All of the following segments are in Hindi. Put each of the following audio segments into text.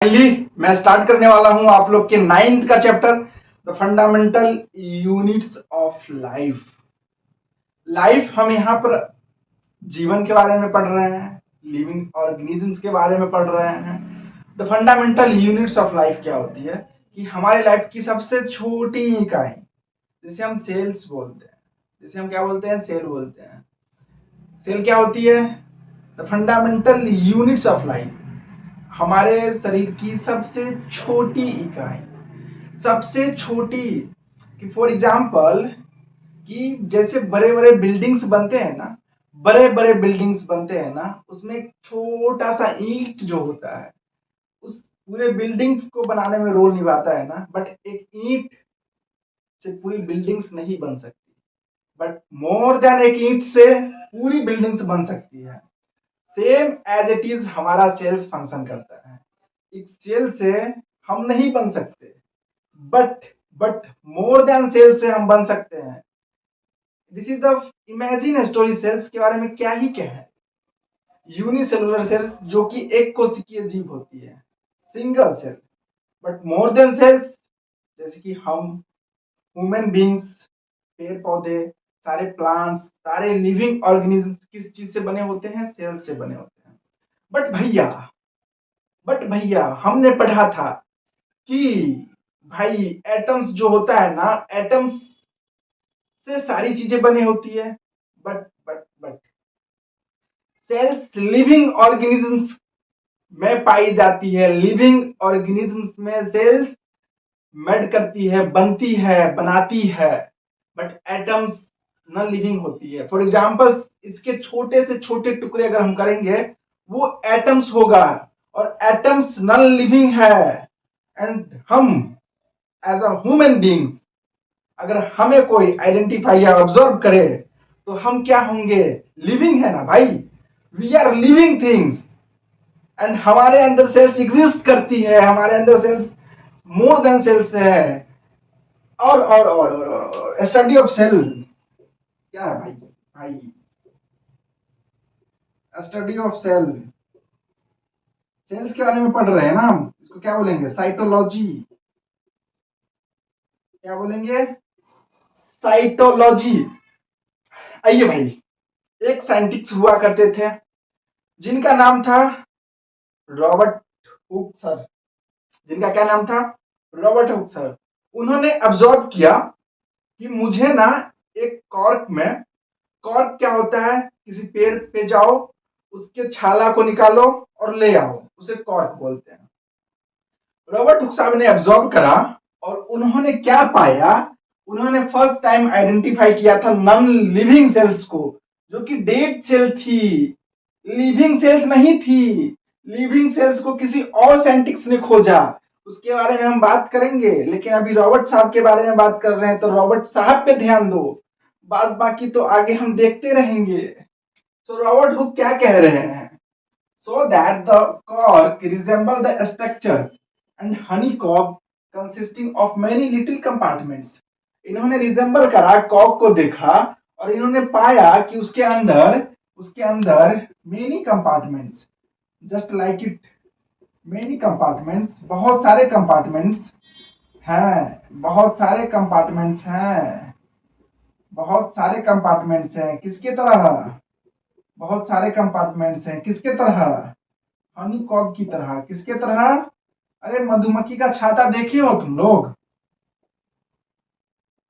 फाइनली मैं स्टार्ट करने वाला हूं आप लोग के 9th का chapter, the fundamental units of life. Life हम यहाँ पर जीवन के बारे में पढ़ रहे हैं, लिविंग ऑर्गेनिजम्स के बारे में पढ़ रहे हैं। The fundamental units of life क्या होती है कि हमारे लाइफ की सबसे छोटी इकाई, जिसे हम सेल्स बोलते हैं, जिसे हम क्या बोलते हैं, सेल बोलते हैं। सेल क्या होती है? The fundamental units of life, हमारे शरीर की सबसे छोटी इकाई, सबसे छोटी। कि फॉर एग्जाम्पल कि जैसे बड़े बड़े बिल्डिंग्स बनते हैं ना, बड़े बड़े बिल्डिंग्स बनते हैं ना, उसमें एक छोटा सा ईंट जो होता है उस पूरे बिल्डिंग्स को बनाने में रोल निभाता है ना। बट एक ईंट से पूरी बिल्डिंग्स नहीं बन सकती, बट मोर देन एक ईंट से पूरी बिल्डिंग्स बन सकती है। सेम एज इट इज हमारा सेल्स फंक्शन करता है। एक सेल से हम नहीं बन सकते, बट मोर देन सेल से हम बन सकते हैं। This is the imagine story. Cells के बारे में क्या ही कहें। यूनिसेलुलर सेल्स जो कि एक कोशिकीय जीव होती है, single cell. But more than cells, जैसे कि हम ह्यूमन बींग्स, पेड़ पौधे, सारे प्लांट्स, सारे लिविंग ऑर्गेनिज्म किस चीज से बने होते हैं? सेल से बने होते हैं। बट भैया हमने पढ़ा था कि भाई एटम्स जो होता है ना, एटम्स से सारी चीजें बनी होती है। बट सेल्स लिविंग ऑर्गेनिजम्स में पाई जाती है। लिविंग ऑर्गेनिजम्स में सेल्स मेड करती है, बनती है, बनाती है। बट एटम्स नॉन लिविंग होती है। फॉर एग्जाम्पल इसके छोटे से छोटे टुकड़े अगर हम करेंगे वो एटम्स होगा, और एटम्स नॉन लिविंग है। एंड हम एज अ ह्यूमन बींग्स, अगर हमें कोई आइडेंटिफाई या ऑब्जर्व करे तो हम क्या होंगे? लिविंग है ना भाई। We are living things. And हमारे अंदर सेल्स एग्जिस्ट करती है, हमारे अंदर सेल्स मोर देन सेल्स है। और स्टडी ऑफ सेल क्या है भाई स्टडी ऑफ सेल। सेल्स के बारे में पढ़ रहे हैं ना हम, इसको क्या बोलेंगे? साइटोलॉजी। क्या बोलेंगे? साइटोलॉजी। आइए भाई, एक साइंटिस्ट हुआ करते थे जिनका नाम था रॉबर्ट हुक सर। जिनका क्या नाम था? Robert Hooke sir. उन्होंने ऑब्जर्व किया कि मुझे ना एक कॉर्क में, कॉर्क क्या होता है? किसी पेड़ पे जाओ, उसके छाला को निकालो और ले आओ, उसे कॉर्क बोलते हैं। रॉबर्ट हुक साहब ने ऑब्जर्व करा और उन्होंने क्या पाया? उन्होंने फर्स्ट टाइम आइडेंटिफाई किया था नॉन लिविंग सेल्स को, जो कि डेड सेल थी, लिविंग सेल्स नहीं थी। लिविंग सेल्स को किसी और साइंटिस्ट ने खोजा, उसके बारे में हम बात करेंगे। लेकिन अभी रॉबर्ट साहब के बारे में बात कर रहे हैं, तो रॉबर्ट साहब पे ध्यान दो, बात बाकी तो आगे हम देखते रहेंगे। सो रॉबर्ट हुक क्या कह रहे हैं? so that the cork resemble the structures and honeycomb consisting of many little compartments। इन्होंने रिजेंबल करा, कॉक को देखा और इन्होंने पाया कि उसके अंदर many compartments, just like it, many compartments, बहुत सारे कंपार्टमेंट्स हैं, बहुत सारे कंपार्टमेंट्स हैं, बहुत सारे कंपार्टमेंट्स हैं। किसके तरह? बहुत सारे कंपार्टमेंट्स हैं। किसके तरह? हनी कॉब की तरह। किसके तरह? अरे मधुमक्खी का छाता देखे हो तुम लोग?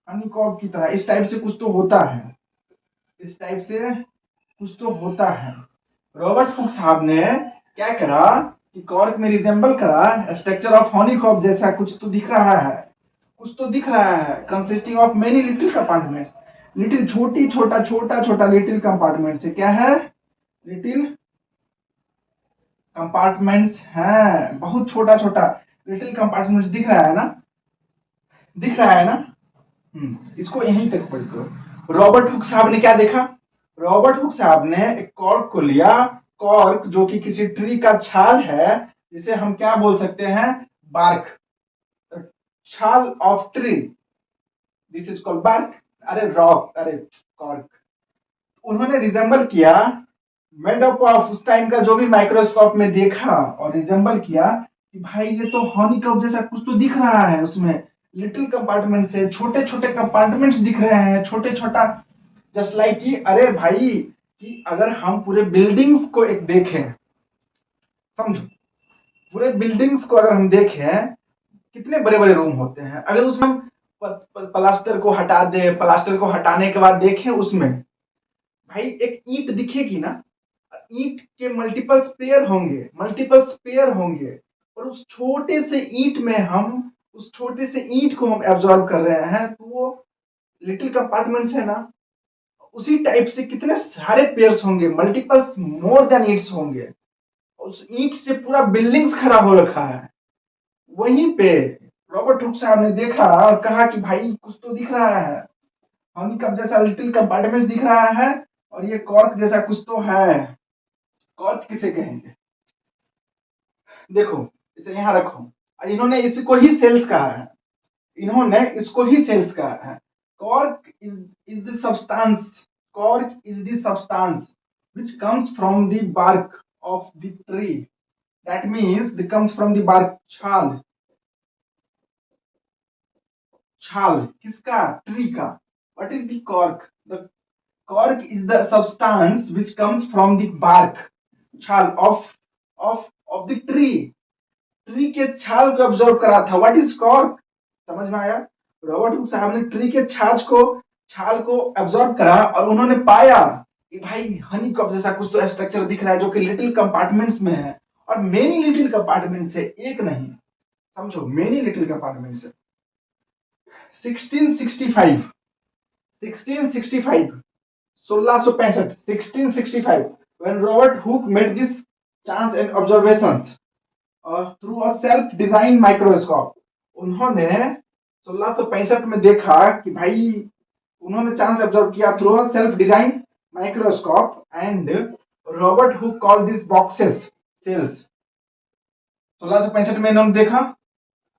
हनी कॉब की तरह। इस टाइप से कुछ तो होता है, इस टाइप से कुछ तो होता है। रॉबर्ट हुक साहब ने क्या करा कि कॉर्क में रिजेंबल करा, स्ट्रक्चर ऑफ हनी कॉब जैसा कुछ तो दिख रहा है, कुछ तो दिख रहा है। Consisting of many little compartments, little छोटी छोटा छोटा छोटा लिटिल कंपार्टमेंट से क्या है? लिटिल कंपार्टमेंट्स हैं, बहुत छोटा छोटा लिटिल कंपार्टमेंट्स दिख रहा है ना, दिख रहा है ना। इसको यहीं तक पढ़ दो। रॉबर्ट हुक साहब ने क्या देखा? रॉबर्ट हुक साहब ने एक कॉर्क को लिया, कॉर्क जो कि किसी ट्री का छाल है, जिसे हम क्या बोल सकते हैं? बार्क, छाल of tree, this is called bark. अरे रॉक, अरे कॉर्क। उन्होंने रिजेंबल किया, मेड अप ऑफ उस टाइम का जो भी माइक्रोस्कोप में देखा और रिजेंबल किया, कि भाई ये तो हॉनीकॉम्ब जैसा कुछ तो दिख रहा है उसमें, लिटिल कंपार्टमेंट्स है, छोटे छोटे कंपार्टमेंट्स दिख रहे हैं, छोटे छोटा, जस्ट लाइक कि अरे भाई, कि अगर हम पूरे बिल्डिंग्स को एक देखें, समझो, पूरे बिल्डिंग्स को अगर हम देखें, कितने बड़े बड़े रूम होते हैं, अगर उसमें हम प्लास्टर को हटा दे, प्लास्टर को हटाने के बाद देखें उसमें, भाई एक ईंट दिखेगी ना, ईंट के मल्टीपल स्पेयर होंगे, और उस छोटे से ईंट में हम, उस छोटे से ईंट को हम एब्जॉर्ब कर रहे हैं, तो वो लिटिल कंपार्टमेंट्स है ना, उसी टाइप से कितने सारे पेयर्स होंगे, मल्टीपल्स मोर देन ईंट्स होंगे, उस ईंट से पूरा बिल्डिंग्स खड़ा हो रखा है। वहीं पे रॉबर्ट हुक साहब ने देखा और कहा कि भाई कुछ तो दिख रहा है, हनीकॉम्ब जैसा लिटिल कंपार्टमेंट्स दिख रहा है, और ये कॉर्क जैसा कुछ तो है। कॉर्क किसे कहेंगे, देखो इसे यहाँ रखो, और इन्होंने इसको ही सेल्स कहा है, इन्होंने इसको ही सेल्स कहा है। Cork is the substance, cork is the substance which comes from the bark of the tree, that means it comes from the bark, छाल, छाल किसका, ट्री का। what is the cork, the cork is the substance which comes from the bark, छाल of the tree, ट्री के छाल को ऑब्जर्व करा था। व्हाट इज कॉर्क, समझ में आया। रॉबर्ट हुक साहब ने ट्री के छाल को ऑब्जर्व करा, और उन्होंने पाया कि भाई हनीकॉम्ब जैसा कुछ तो स्ट्रक्चर दिख रहा है, जो कि लिटिल कंपार्टमेंट्स में है, और मेनी लिटिल कंपार्टमेंट्स है, एक नहीं, समझो मेनी लिटिल कंपार्टमेंट्स है। 1665 1665 1665 1665 when Robert Hooke made this chance and observations through a self design microscope, उन्होंने 1665 में देखा कि भाई, उन्होंने चांस ऑब्जर्व किया through a self design microscope, and Robert Hooke call this boxes cells. 1665 में इन्होंने देखा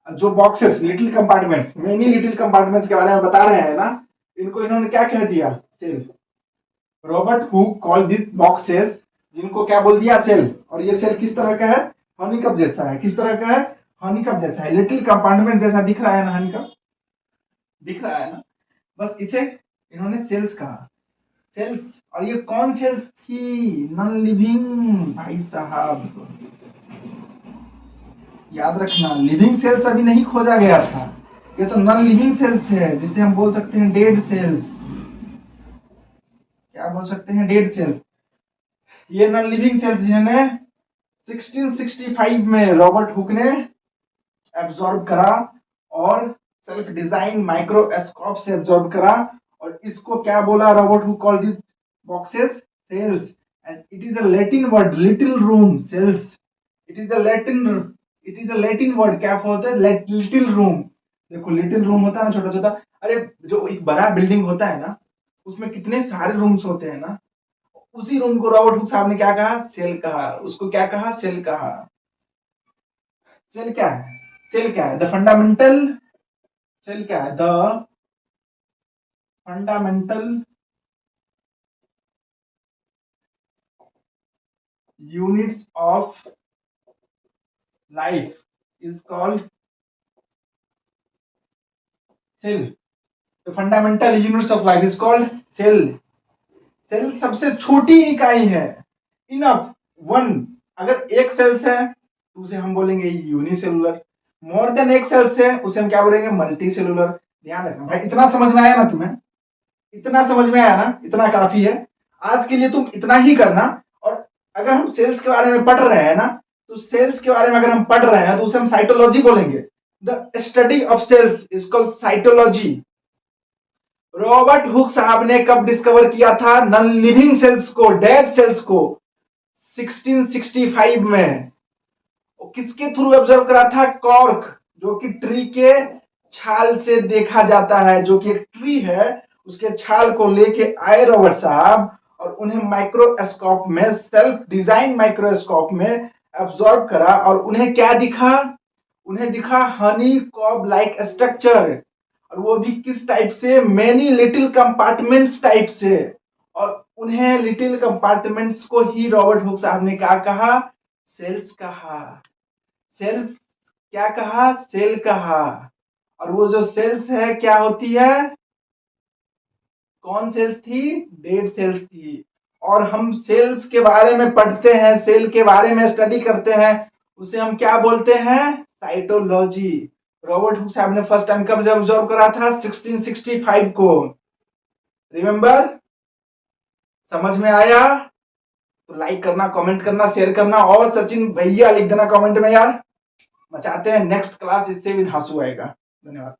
जो boxes, little compartments, many little compartments के बारे में बता रहे हैं ना, इनको इन्होंने क्या कह दिया, cell. Robert Hooke call this boxes, जिनको क्या बोल दिया, सेल। और ये सेल किस तरह का है, हनीकॉम्ब जैसा है। किस तरह का है, हनीकॉम्ब जैसा है, लिटिल कंपार्टमेंट जैसा दिख रहा है ना, हनीकॉम्ब दिख रहा है ना, बस इसे इन्होंने सेल्स कहा, सेल्स। और ये कौन सेल्स थी, नॉन लिविंग, भाई साहब याद रखना, लिविंग सेल्स अभी नहीं खोजा गया था, ये तो नॉन लिविंग सेल्स है, जिसे हम बोल सकते हैं डेड सेल्स। क्या बोल सकते हैं, डेड सेल्स। ये नॉन लिविंग सेल्स जिन्हें 1665 में रॉबर्ट हुक ने एब्जॉर्ब करा, और सेल्फ डिजाइन माइक्रोस्कोप से एब्जॉर्ब करा, और इसको क्या बोला, Robert Hooke call this boxes cells, and it is a Latin word, little room cells. It is a Latin word, क्या होता है, लिटिल रूम। देखो लिटिल रूम होता है ना, छोटा छोटा, अरे जो एक बड़ा बिल्डिंग होता है ना, उसमें कितने सारे रूम्स होते हैं ना, उसी रूम को रॉबर्ट हुक साहब ने क्या कहा, सेल कहा। उसको क्या कहा, सेल कहा। सेल क्या है, सेल क्या है, द फंडामेंटल, सेल क्या है, the fundamental units of life is called cell. The fundamental units of life is called cell. Cell सबसे छोटी इकाई है, इनफ वन। अगर एक सेल्स है तो उसे हम बोलेंगे यूनिसेलुलर, मोर देन एक सेल्स है उसे हम क्या बोलेंगे, मल्टी सेलुलर। ध्यान रखना भाई, इतना समझ में आया ना तुम्हें, इतना समझ में आया ना, इतना काफी है आज के लिए, तुम इतना ही करना। और अगर हम सेल्स के बारे में पढ़ रहे हैं ना, तो सेल्स के बारे में अगर हम पढ़ रहे हैं तो उसे हम साइटोलॉजी बोलेंगे। The study of cells is called cytology. Robert Hooke साहब ने कब डिस्कवर किया था, नॉन लिविंग सेल्स को, डेड सेल्स को, 1665 में। किसके थ्रू ऑब्जर्व करा था, कॉर्क, जो कि ट्री के छाल से देखा जाता है, जो कि एक ट्री है उसके छाल को लेके आए रॉबर्ट साहब, और उन्हें माइक्रोस्कोप में, सेल्फ डिजाइन माइक्रोस्कोप में ऑब्जर्व करा, और उन्हें क्या दिखा, उन्हें दिखा हनी कॉब लाइक स्ट्रक्चर, और वो भी किस टाइप से, मेनी लिटिल कंपार्टमेंट्स टाइप से। और उन्हें लिटिल कंपार्टमेंट्स को ही रॉबर्ट हुक साहब ने क्या कहा, सेल्स कहा। सेल्स क्या कहा? सेल कहा। और वो जो सेल्स है क्या होती है? कौन सेल्स थी? डेड सेल्स थी। और हम सेल्स के बारे में पढ़ते हैं, सेल के बारे में स्टडी करते हैं, उसे हम क्या बोलते हैं? साइटोलॉजी। रॉबर्ट हुक साहब ने फर्स्ट टाइम कब ऑब्जर्व करा था? 1665 को। रिमेंबर? समझ में आया? तो लाइक करना, कमेंट करना, शेयर करना, और सचिन भैया लिख देना कमेंट में यार। मचाते हैं नेक्स्ट क्लास, इससे भी धांसू आएगा। धन्यवाद।